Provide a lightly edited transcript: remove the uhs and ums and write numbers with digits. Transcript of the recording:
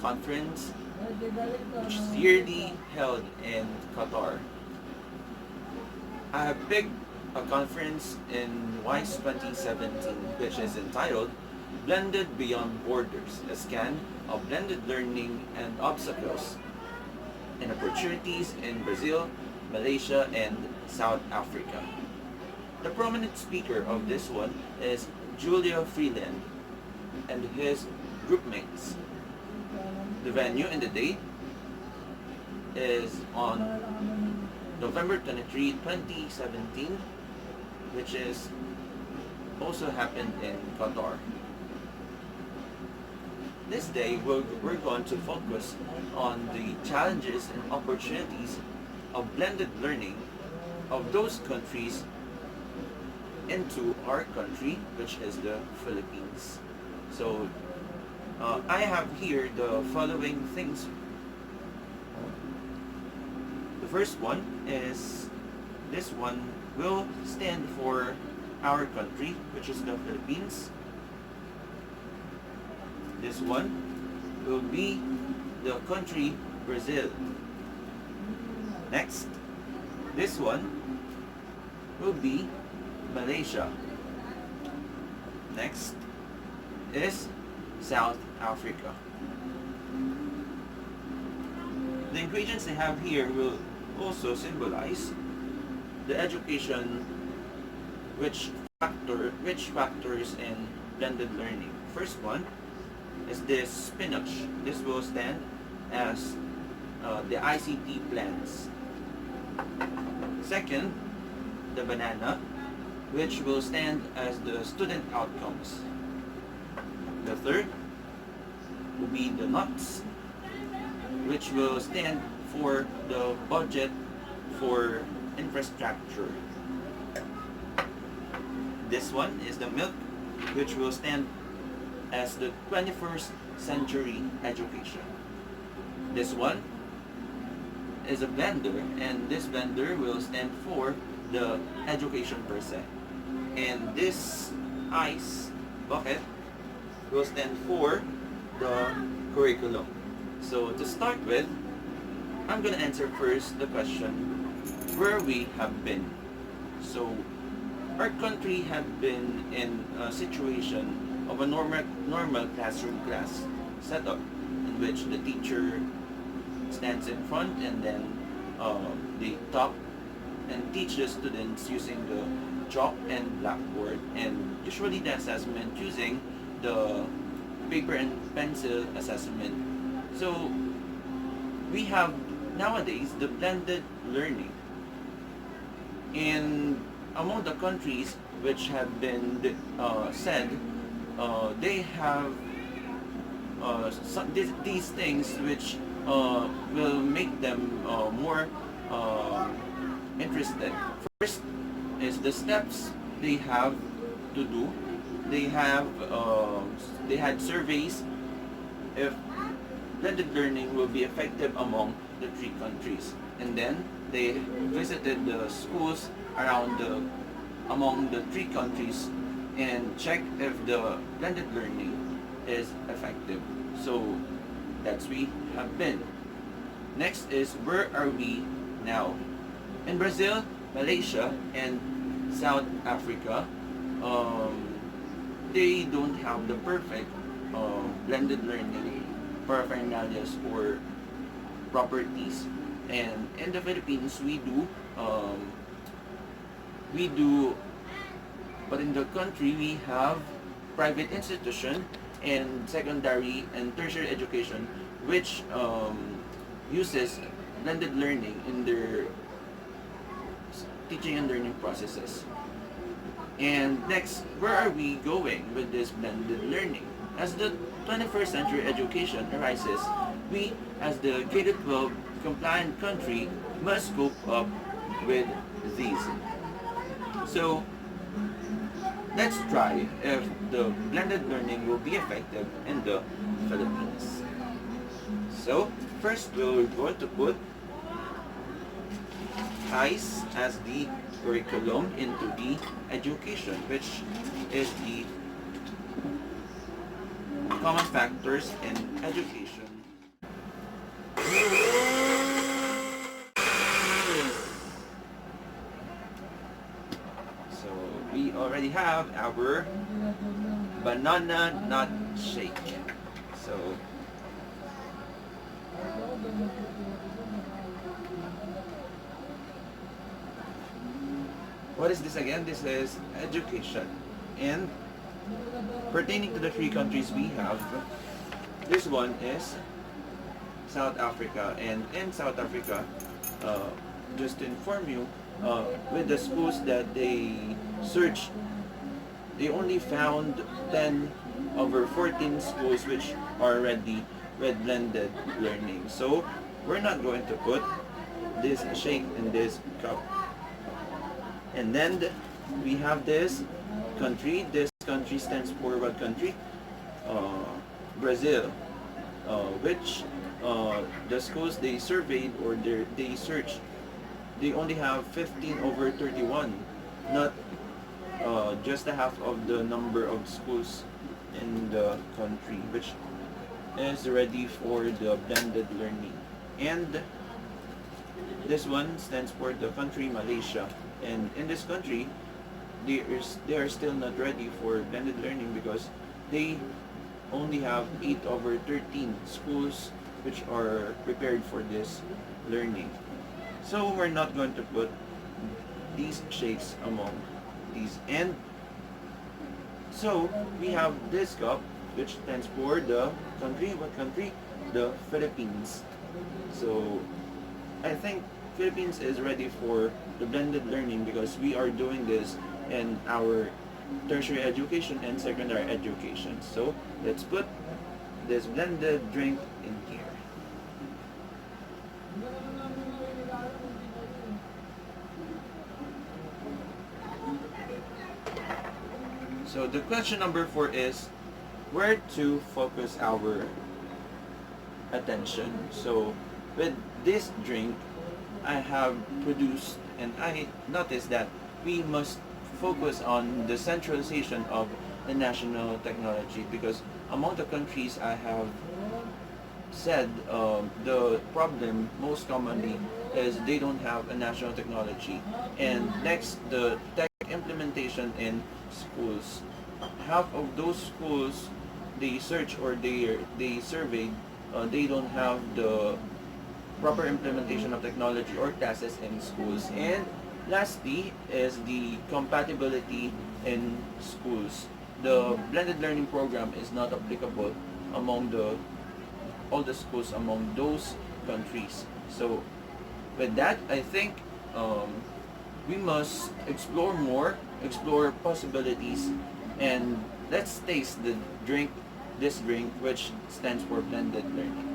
conference which is yearly held in Qatar. I have picked a conference in WISE 2017 which is entitled Blended Beyond Borders, a scan of blended learning and obstacles and opportunities in Brazil, Malaysia, and South Africa. The prominent speaker of this one is Julia Freeland and his groupmates. The venue and the date is on November 23, 2017, which is also happened in Qatar. This day, we're going to focus on the challenges and opportunities of blended learning of those countries into our country, which is the Philippines. So, I have here the following things. The first one is, this one will stand for our country, which is the Philippines. This one will be the country Brazil. Next, this one will be Malaysia. Next is South Africa. The ingredients they have here will also symbolize the education which factors in blended learning. First one is this spinach. This will stand as the ICT plans. Second, the banana, which will stand as the student outcomes. The third will be the nuts, which will stand for the budget for infrastructure. This one is the milk, which will stand as the 21st century education. This one is a blender, and this blender will stand for the education per se. And this ice bucket will stand for the curriculum. So to start with, I'm going to answer first the question where we have been. So our country had been in a situation of a normal classroom class setup in which the teacher stands in front and then they talk and teach the students using the chalk and blackboard, and usually the assessment using the paper and pencil assessment. So we have nowadays the blended learning. And among the countries which have been said, they have these things which will make them more interested. First is the steps they have to do. They had surveys if blended learning will be effective among the three countries, and then they visited the schools among the three countries and checked if the blended learning is effective. So that's we have been. Next is where are we now? In Brazil, Malaysia, and South Africa, they don't have the perfect blended learning paraphernalias or properties. And in the Philippines, we do, but in the country we have private institution and secondary and tertiary education which uses blended learning in their teaching and learning processes. And next, where are we going with this blended learning? As the 21st century education arises, we, as the K-12 compliant country, must cope up with these. So, let's try if the blended learning will be effective in the Philippines. So, first we're going to put ICE as the curriculum into the education, which is the common factors in education have our banana nut shake. So what is this again? This is education. And pertaining to the three countries we have, this one is South Africa. And in South Africa, uh, just to inform you, with the schools that they searched, they only found 10 over 14 schools which are already with blended learning. So we're not going to put this shake in this cup. And then we have this country. This country stands for what country? Brazil, which the schools they surveyed or they searched, they only have 15 over 31, not just a half of the number of schools in the country, which is ready for the blended learning. And this one stands for the country Malaysia. And in this country, they are still not ready for blended learning because they only have 8 over 13 schools which are prepared for this learning. So we're not going to put these shakes among these. And so we have this cup which stands for the country. What country? The Philippines. So I think Philippines is ready for the blended learning because we are doing this in our tertiary education and secondary education. So let's put this blended drink in here. So the question number 4 is where to focus our attention. So with this drink, I have produced and I noticed that we must focus on the centralization of the national technology because among the countries I have said the problem most commonly is they don't have a national technology. And next, the tech implementation in schools. Half of those schools they search or they surveyed, they don't have the proper implementation of technology or classes in schools. And lastly is the compatibility in schools. The blended learning program is not applicable among all the schools among those countries. So with that, I think we must explore more, explore possibilities, and let's taste this drink which stands for blended learning.